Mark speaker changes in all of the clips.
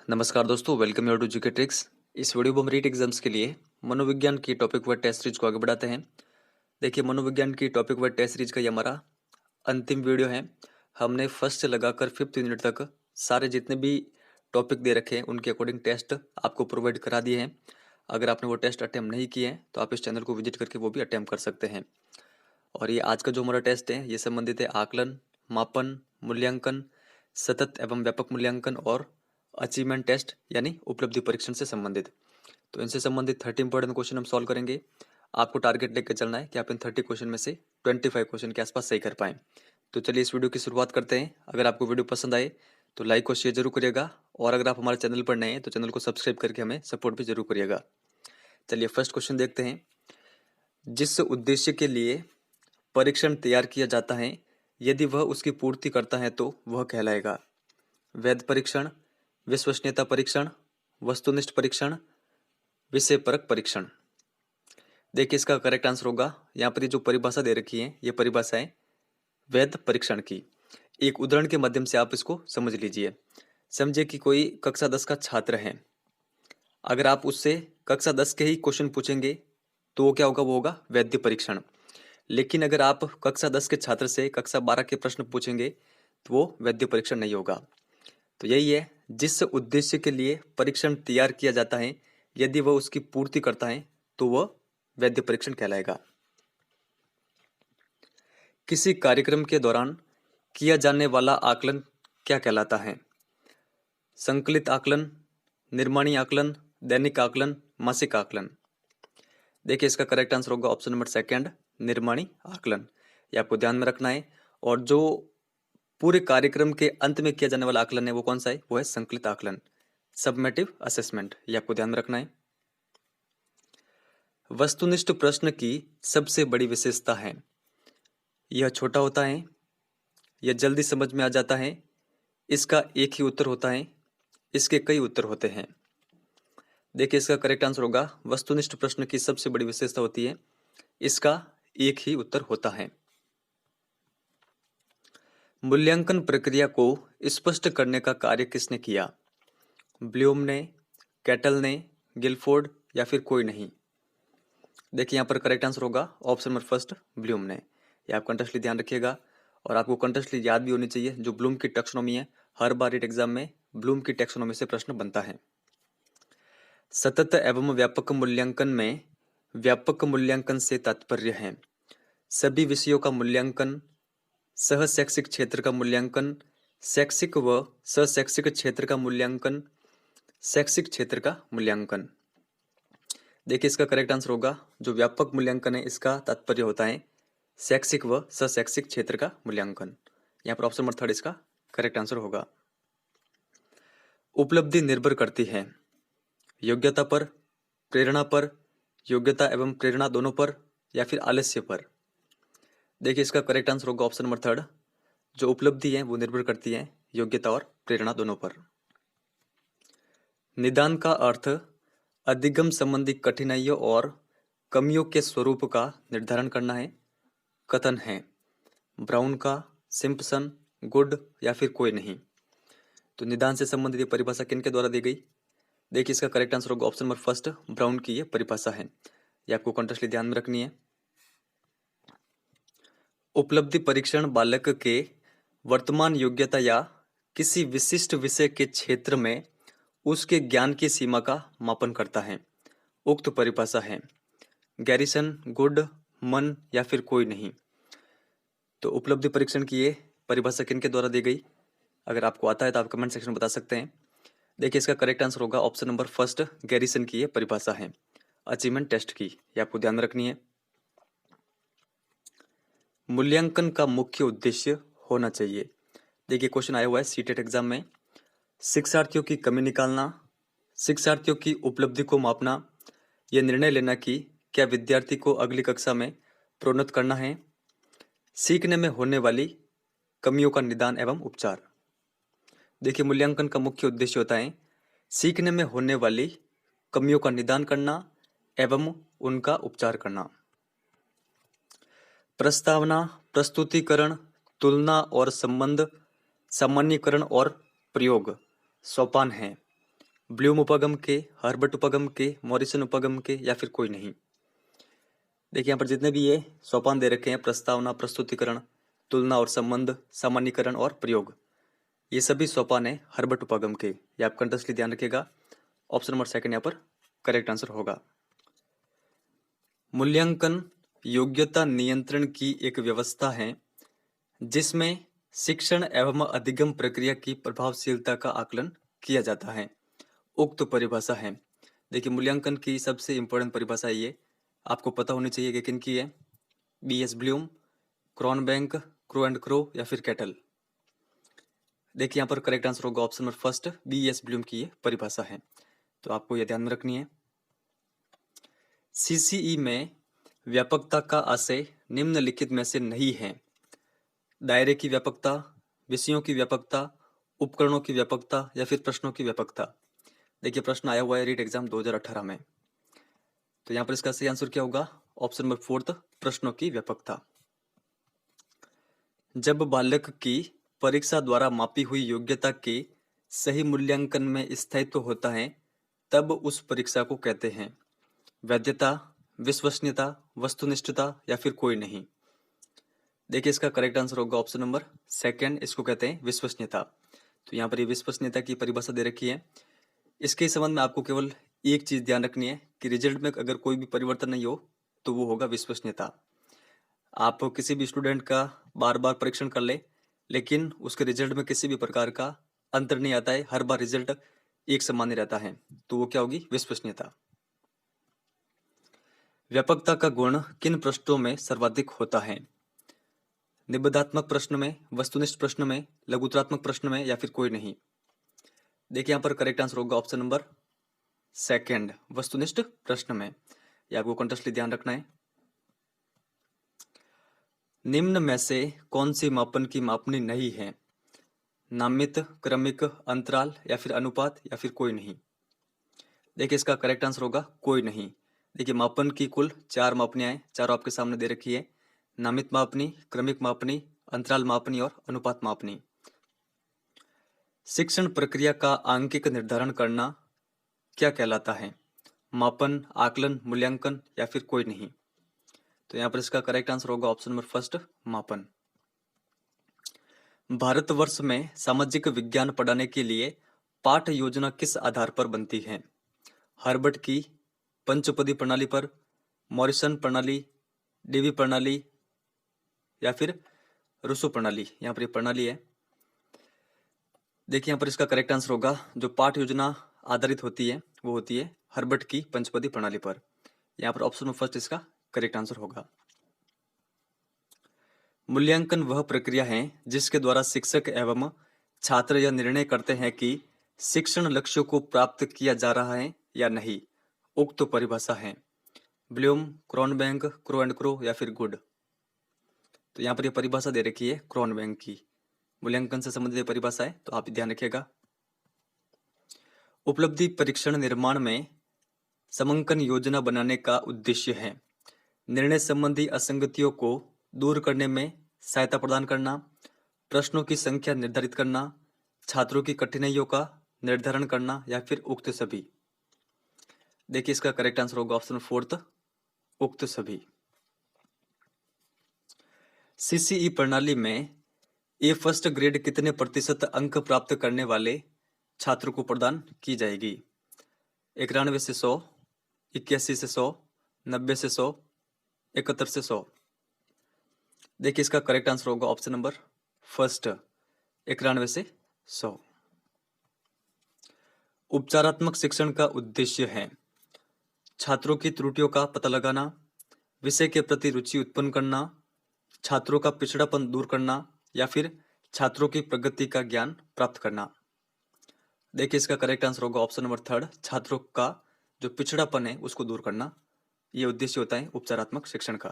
Speaker 1: नमस्कार दोस्तों, welcome you to GK tricks. इस वीडियो में हम रीट एग्जाम्स के लिए मनोविज्ञान की टॉपिक वाइज टेस्ट सीरीज को आगे बढ़ाते हैं। देखिए, मनोविज्ञान की टॉपिक वाइज टेस्ट सीरीज का ये हमारा अंतिम वीडियो है। हमने फर्स्ट से लगाकर फिफ्थ यूनिट तक सारे जितने भी टॉपिक दे रखे हैं उनके अकॉर्डिंग टेस्ट आपको प्रोवाइड करा दिए हैं। अगर आपने वो टेस्ट अटैम्प्ट नहीं किए हैं तो आप इस चैनल को विजिट करके वो भी अटैम्प्ट कर सकते हैं। और ये आज का जो हमारा टेस्ट है ये संबंधित है आकलन, मापन, मूल्यांकन, सतत एवं व्यापक मूल्यांकन और अचीवमेंट टेस्ट यानी उपलब्धि परीक्षण से संबंधित। तो इनसे संबंधित 30 इंपॉर्टेंट क्वेश्चन हम सॉल्व करेंगे। आपको टारगेट लेकर चलना है कि आप इन 30 क्वेश्चन में से 25 क्वेश्चन के आसपास सही कर पाएं। तो चलिए इस वीडियो की शुरुआत करते हैं। अगर आपको वीडियो पसंद आए तो लाइक और शेयर जरूर करिएगा, और अगर आप हमारे चैनल पर नए हैं तो चैनल को सब्सक्राइब करके हमें सपोर्ट भी जरूर करिएगा। चलिए फर्स्ट क्वेश्चन देखते हैं। जिस उद्देश्य के लिए परीक्षण तैयार किया जाता है, यदि वह उसकी पूर्ति करता है तो वह कहलाएगा वैध परीक्षण, विश्वसनीयता परीक्षण, वस्तुनिष्ठ परीक्षण, विषय परक परीक्षण। देखिए इसका करेक्ट आंसर होगा, यहाँ पर ये जो परिभाषा दे रखी है ये परिभाषा है वैध परीक्षण की। एक उदाहरण के माध्यम से आप इसको समझ लीजिए। समझिए कि कोई कक्षा 10 का छात्र है। अगर आप उससे कक्षा 10 के ही क्वेश्चन पूछेंगे तो वो क्या होगा, वो होगा वैध परीक्षण। लेकिन अगर आप कक्षा 10 के छात्र से कक्षा 12 के प्रश्न पूछेंगे तो वो वैध परीक्षण नहीं होगा। तो यही है, जिस उद्देश्य के लिए परीक्षण तैयार किया जाता है यदि वह उसकी पूर्ति करता है तो वह वैध परीक्षण कहलाएगा। किसी कार्यक्रम के दौरान किया जाने वाला आकलन क्या कहलाता है? संकलित आकलन, निर्माणी आकलन, दैनिक आकलन, मासिक आकलन। देखिए इसका करेक्ट आंसर होगा ऑप्शन नंबर सेकंड, निर्माणी आकलन। ये आपको ध्यान में रखना है। और जो पूरे कार्यक्रम के अंत में किया जाने वाला आकलन है वो कौन सा है? वो है संकलित आकलन, सबमेटिव असेसमेंट। ये आपको ध्यान में रखना है। वस्तुनिष्ठ प्रश्न की सबसे बड़ी विशेषता है, यह छोटा होता है, यह जल्दी समझ में आ जाता है, इसका एक ही उत्तर होता है, इसके कई उत्तर होते हैं। देखिए इसका करेक्ट आंसर होगा वस्तुनिष्ठ प्रश्न की सबसे बड़ी विशेषता होती है, इसका एक ही उत्तर होता है। मूल्यांकन प्रक्रिया को स्पष्ट करने का कार्य किसने किया? ब्लूम ने, कैटल ने, गिलफोर्ड या फिर कोई नहीं? देखिए यहाँ पर करेक्ट आंसर होगा ऑप्शन नंबर फर्स्ट, ब्लूम ने। ये आप कंटेस्टली ध्यान रखिएगा, और आपको कंटेस्टली याद भी होनी चाहिए जो ब्लूम की टैक्सोनॉमी है। हर बार रीट एग्जाम में ब्लूम की टैक्सोनॉमी से प्रश्न बनता है। सतत एवं व्यापक मूल्यांकन में व्यापक मूल्यांकन से तात्पर्य है सभी विषयों का मूल्यांकन, सह शैक्षिक क्षेत्र का मूल्यांकन, शैक्षिक व सशैक्षिक क्षेत्र का मूल्यांकन, शैक्षिक क्षेत्र का मूल्यांकन। देखिए इसका करेक्ट आंसर होगा जो व्यापक मूल्यांकन है इसका तात्पर्य होता है शैक्षिक व सशैक्षिक क्षेत्र का मूल्यांकन। यहाँ पर ऑप्शन नंबर थर्ड इसका करेक्ट आंसर होगा। उपलब्धि निर्भर करती है योग्यता पर, प्रेरणा पर, योग्यता एवं प्रेरणा दोनों पर, या फिर आलस्य पर? देखिए इसका करेक्ट आंसर होगा ऑप्शन नंबर थर्ड, जो उपलब्धि है वो निर्भर करती है योग्यता और प्रेरणा दोनों पर। निदान का अर्थ अधिगम संबंधी कठिनाइयों और कमियों के स्वरूप का निर्धारण करना है, कथन है ब्राउन का, सिम्पसन, गुड या फिर कोई नहीं? तो निदान से संबंधित ये परिभाषा किनके द्वारा दी गई? देखिए इसका करेक्ट आंसर होगा ऑप्शन नंबर फर्स्ट, ब्राउन की ये परिभाषा है। ये आपको कंटेस्टली ध्यान में रखनी है। उपलब्धि परीक्षण बालक के वर्तमान योग्यता या किसी विशिष्ट विषय के क्षेत्र में उसके ज्ञान की सीमा का मापन करता है। उक्त परिभाषा है गैरिसन, गुड, मन या फिर कोई नहीं? तो उपलब्धि परीक्षण की ये परिभाषा किनके द्वारा दी गई? अगर आपको आता है तो आप कमेंट सेक्शन में बता सकते हैं। देखिए इसका करेक्ट आंसर होगा ऑप्शन नंबर फर्स्ट, गैरिसन की ये परिभाषा है अचीवमेंट टेस्ट की। ये आपको ध्यान रखनी है। मूल्यांकन का मुख्य उद्देश्य होना चाहिए। देखिए क्वेश्चन आया हुआ है सीटेट एग्जाम में, शिक्षार्थियों की कमी निकालना, शिक्षार्थियों की उपलब्धि को मापना, यह निर्णय लेना कि क्या विद्यार्थी को अगली कक्षा में प्रोन्नत करना है, सीखने में होने वाली कमियों का निदान एवं उपचार। देखिए मूल्यांकन का मुख्य उद्देश्य होता है सीखने में होने वाली कमियों का निदान करना एवं उनका उपचार करना। प्रस्तावना, प्रस्तुतिकरण, तुलना और संबंध, सामान्यीकरण और प्रयोग सोपान है। ब्लूम उपगम के, हर्बर्ट उपगम के, मॉरिसन उपगम के, या फिर कोई नहीं। देखिए यहाँ पर जितने भी ये सोपान दे रखे हैं, प्रस्तावना, प्रस्तुतिकरण, तुलना और संबंध, सामान्यीकरण और प्रयोग, ये सभी सोपान है हर्बर्ट उपगम के। ये आप कंटिन्यूअसली ध्यान रखिएगा। ऑप्शन नंबर सेकंड यहाँ पर करेक्ट आंसर होगा। मूल्यांकन योग्यता नियंत्रण की एक व्यवस्था है जिसमें शिक्षण एवं अधिगम प्रक्रिया की प्रभावशीलता का आकलन किया जाता है। उक्त परिभाषा है। देखिए मूल्यांकन की सबसे इंपॉर्टेंट परिभाषा ये आपको पता होनी चाहिए कि किन की है। B S. Bloom, Cronbach, Crow and Crow, या फिर कैटल। देखिए यहाँ पर करेक्ट आंसर होगा option number first, B S. Bloom की ये परिभाषा है, तो आपको यह ध्यान में रखनी है। सीसीई में व्यापकता का आशय निम्नलिखित में से नहीं है। दायरे की व्यापकता, विषयों की व्यापकता, उपकरणों की व्यापकता, या फिर प्रश्नों की व्यापकता। देखिए प्रश्न आया हुआ है रीट एग्जाम 2018 में, तो यहाँ पर इसका सही आंसर क्या होगा? ऑप्शन नंबर फोर्थ, प्रश्नों की व्यापकता। जब बालक की परीक्षा द्वारा मापी हुई योग्यता के सही मूल्यांकन में स्थायित्व होता है तब उस परीक्षा को कहते हैं वैधता, विश्वसनीयता, वस्तुनिष्ठता, या फिर कोई नहीं। देखिए इसका करेक्ट आंसर होगा ऑप्शन नंबर सेकंड, इसको कहते हैं विश्वसनीयता। तो यहाँ पर ये विश्वसनीयता की परिभाषा दे रखी है। इसके संबंध में आपको केवल एक चीज ध्यान रखनी है कि रिजल्ट में अगर कोई भी परिवर्तन नहीं हो तो वो होगा विश्वसनीयता। आप किसी भी स्टूडेंट का बार बार परीक्षण कर ले लेकिन उसके रिजल्ट में किसी भी प्रकार का अंतर नहीं आता है, हर बार रिजल्ट एक समान ही रहता है, तो वो क्या होगी? विश्वसनीयता। व्यापकता का गुण किन प्रश्नों में सर्वाधिक होता है? निबंधात्मक प्रश्न में, वस्तुनिष्ठ प्रश्न में, लघुतरात्मक प्रश्न में, या फिर कोई नहीं। देखिए यहाँ पर करेक्ट आंसर होगा ऑप्शन नंबर सेकंड, वस्तुनिष्ठ प्रश्न में। यह आपको कंटिन्यूअसली ध्यान रखना है। निम्न में से कौन सी मापन की मापनी नहीं है? नामित, क्रमिक, अंतराल, या फिर अनुपात, या फिर कोई नहीं। देखिए इसका करेक्ट आंसर होगा कोई नहीं। देखिए मापन की कुल 4 मापनियां हैं, चारों आपके सामने दे रखी है। नामित मापनी, क्रमिक मापनी, अंतराल मापनी और अनुपात मापनी। शिक्षण प्रक्रिया का आंकिक निर्धारण करना क्या कहलाता है? मापन, आकलन, मूल्यांकन, या फिर कोई नहीं। तो यहाँ पर इसका करेक्ट आंसर होगा ऑप्शन नंबर फर्स्ट, मापन। भारतवर्ष में सामाजिक विज्ञान पढ़ाने के लिए पाठ योजना किस आधार पर बनती है? हर्बर्ट की पंचपदी प्रणाली पर, मॉरिसन प्रणाली, डीवी प्रणाली, या फिर रूसो प्रणाली। यहाँ पर ये प्रणाली है। देखिए यहाँ पर इसका करेक्ट आंसर होगा जो पाठ योजना आधारित होती है वो होती है हर्बर्ट की पंचपदी प्रणाली पर। यहाँ पर ऑप्शन में फर्स्ट इसका करेक्ट आंसर होगा। मूल्यांकन वह प्रक्रिया है जिसके द्वारा शिक्षक एवं छात्र यह निर्णय करते हैं कि शिक्षण लक्ष्यों को प्राप्त किया जा रहा है या नहीं। उक्त परिभाषा है Bloom, Cronbach, Crow and Crow, या फिर गुड। तो यहाँ पर ये परिभाषा दे रखी है क्रॉनबैंक की, मूल्यांकन से संबंधित परिभाषा है, तो आप ध्यान रखिएगा। उपलब्धि परीक्षण निर्माण में समंकन योजना बनाने का उद्देश्य है निर्णय संबंधी असंगतियों को दूर करने में सहायता प्रदान करना, प्रश्नों की संख्या निर्धारित करना, छात्रों की कठिनाइयों का निर्धारण करना, या फिर उक्त सभी। देखिए इसका करेक्ट आंसर होगा ऑप्शन फोर्थ, उक्त सभी। सीसीई प्रणाली में ए फर्स्ट ग्रेड कितने प्रतिशत अंक प्राप्त करने वाले छात्र को प्रदान की जाएगी? 91 से 100, 81 से 100, 90 से 100, 71 से 100। देखिए इसका करेक्ट आंसर होगा ऑप्शन नंबर फर्स्ट, 91 से 100। उपचारात्मक शिक्षण का उद्देश्य है छात्रों की त्रुटियों का पता लगाना, विषय के प्रति रुचि उत्पन्न करना, छात्रों का पिछड़ापन दूर करना, या फिर छात्रों की प्रगति का ज्ञान प्राप्त करना। देखिए इसका करेक्ट आंसर होगा ऑप्शन नंबर थर्ड, छात्रों का जो पिछड़ापन है उसको दूर करना। यह उद्देश्य होता है उपचारात्मक शिक्षण का।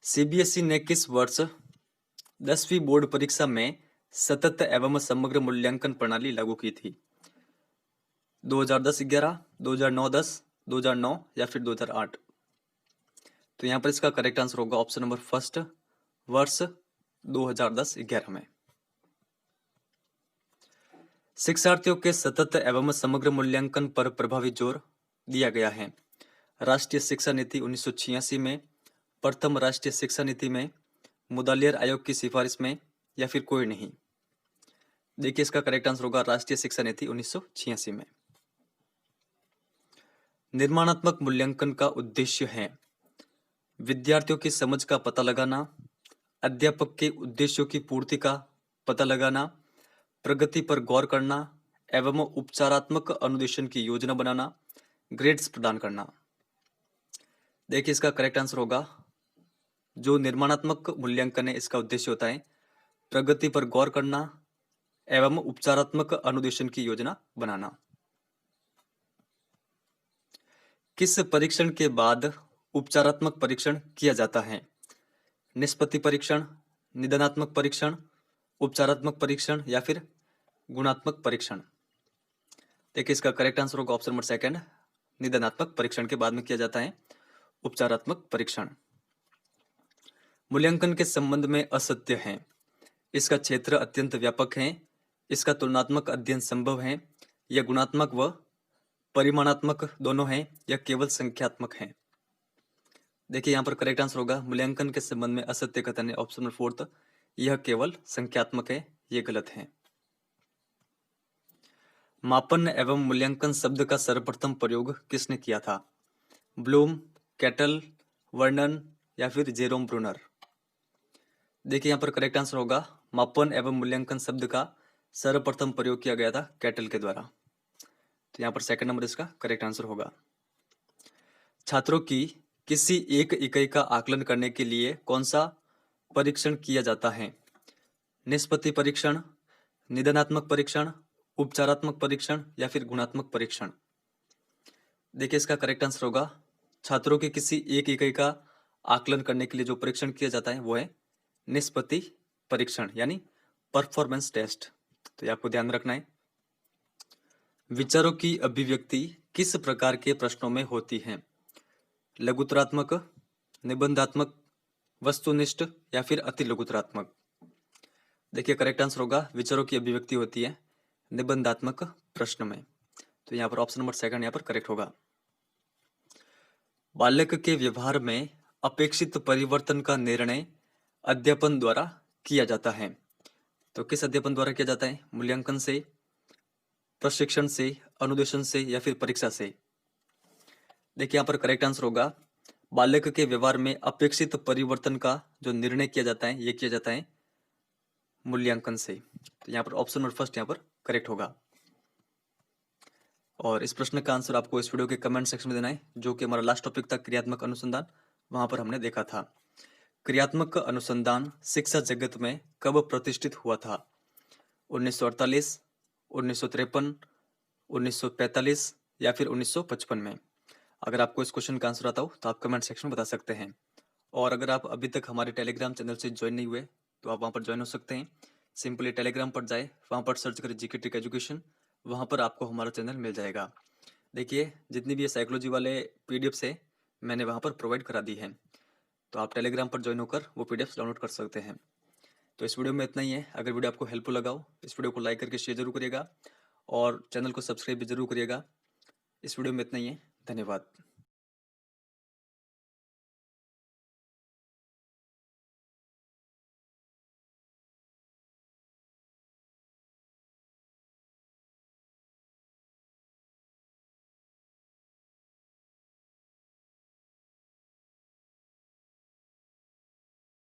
Speaker 1: सीबीएसई ने किस वर्ष 10वीं बोर्ड परीक्षा में सतत एवं समग्र मूल्यांकन प्रणाली लागू की थी? 2010-11, 2009-10, 2009, या फिर 2008। तो यहाँ पर इसका करेक्ट आंसर होगा ऑप्शन नंबर फर्स्ट, वर्ष 2010-11 में। शिक्षार्थियों के सतत एवं समग्र मूल्यांकन पर प्रभावी जोर दिया गया है। राष्ट्रीय शिक्षा नीति 1986 में, प्रथम राष्ट्रीय शिक्षा नीति में, मुदालियर आयोग की सिफारिश में, या फिर कोई नहीं। देखिए इसका करेक्ट आंसर होगा राष्ट्रीय शिक्षा नीति 1986 में। निर्माणात्मक मूल्यांकन का उद्देश्य है विद्यार्थियों की समझ का पता लगाना, अध्यापक के उद्देश्यों की पूर्ति का पता लगाना, प्रगति पर गौर करना एवं उपचारात्मक अनुदेशन की योजना बनाना, ग्रेड्स प्रदान करना। देखिए इसका करेक्ट आंसर होगा जो निर्माणात्मक मूल्यांकन है इसका उद्देश्य होता है प्रगति पर गौर करना एवं उपचारात्मक अनुदेशन की योजना बनाना। किस परीक्षण के बाद उपचारात्मक परीक्षण किया जाता है? निष्पत्ति परीक्षण, निदानात्मक परीक्षण, उपचारात्मक परीक्षण या फिर गुणात्मक परीक्षण। देखिए इसका करेक्ट आंसर होगा ऑप्शन नंबर सेकंड, निदानात्मक परीक्षण के बाद में किया जाता है उपचारात्मक परीक्षण। मूल्यांकन के संबंध में असत्य है। इसका क्षेत्र अत्यंत व्यापक है, इसका तुलनात्मक अध्ययन संभव है, यह गुणात्मक व परिमाणात्मक दोनों हैं, या केवल संख्यात्मक है। देखिए यहाँ पर करेक्ट आंसर होगा मूल्यांकन के संबंध में असत्य कथन है ऑप्शन नंबर फोर्थ, यह केवल संख्यात्मक है, ये गलत है। मापन एवं मूल्यांकन शब्द का सर्वप्रथम प्रयोग किसने किया था? ब्लूम, कैटल, वर्नन या फिर जेरोम ब्रूनर। देखिए यहाँ पर करेक्ट आंसर होगा मापन एवं मूल्यांकन शब्द का सर्वप्रथम प्रयोग किया गया था कैटल के द्वारा। तो यहाँ पर सेकंड नंबर इसका करेक्ट आंसर होगा। छात्रों की किसी एक इकाई का आकलन करने के लिए कौन सा परीक्षण किया जाता है? निष्पत्ति परीक्षण, निदानात्मक परीक्षण, उपचारात्मक परीक्षण या फिर गुणात्मक परीक्षण। देखिए इसका करेक्ट आंसर होगा छात्रों के किसी एक इकाई का आकलन करने के लिए जो परीक्षण किया जाता है वो है निष्पत्ति परीक्षण यानी परफॉर्मेंस टेस्ट। तो ये आपको ध्यान रखना है। विचारों की अभिव्यक्ति किस प्रकार के प्रश्नों में होती है? लघुतरात्मक, निबंधात्मक, वस्तुनिष्ठ या फिर अति लघुतरात्मक। देखिए करेक्ट आंसर होगा विचारों की अभिव्यक्ति होती है निबंधात्मक प्रश्न में। तो यहाँ पर ऑप्शन नंबर सेकंड यहाँ पर करेक्ट होगा। बालक के व्यवहार में अपेक्षित परिवर्तन का निर्णय अध्यापन द्वारा किया जाता है। तो किस अध्यापन द्वारा किया जाता है? मूल्यांकन से, प्रशिक्षण से, अनुदेशन से या फिर परीक्षा से। देखिए यहाँ पर करेक्ट आंसर होगा बालक के व्यवहार में अपेक्षित परिवर्तन का जो निर्णय किया जाता है ये किया जाता है मूल्यांकन से। तो यहाँ पर ऑप्शन नंबर फर्स्ट यहाँ पर करेक्ट होगा। और इस प्रश्न का आंसर आपको इस वीडियो के कमेंट सेक्शन में देना है, जो कि हमारा लास्ट टॉपिक था क्रियात्मक अनुसंधान, वहां पर हमने देखा था। क्रियात्मक अनुसंधान शिक्षा जगत में कब प्रतिष्ठित हुआ था? 1948, 1953, 1945 या फिर 1955 में। अगर आपको इस क्वेश्चन का आंसर आता हो तो आप कमेंट सेक्शन में बता सकते हैं। और अगर आप अभी तक हमारे टेलीग्राम चैनल से ज्वाइन नहीं हुए तो आप वहाँ पर ज्वाइन हो सकते हैं। सिंपली टेलीग्राम पर जाए, वहाँ पर सर्च करें जीके ट्रिक एजुकेशन, वहाँ पर आपको हमारा चैनल मिल जाएगा। देखिए जितनी भी ये साइकोलॉजी वाले पीडीएफ्स है मैंने वहाँ पर प्रोवाइड करा दी है, तो आप टेलीग्राम पर ज्वाइन होकर वो पीडीएफ्स डाउनलोड कर सकते हैं। तो इस वीडियो में इतना ही है। अगर वीडियो आपको हेल्पफुल लगा हो इस वीडियो को लाइक करके शेयर जरूर करिएगा और चैनल को सब्सक्राइब भी जरूर करिएगा। इस वीडियो में इतना ही है। धन्यवाद।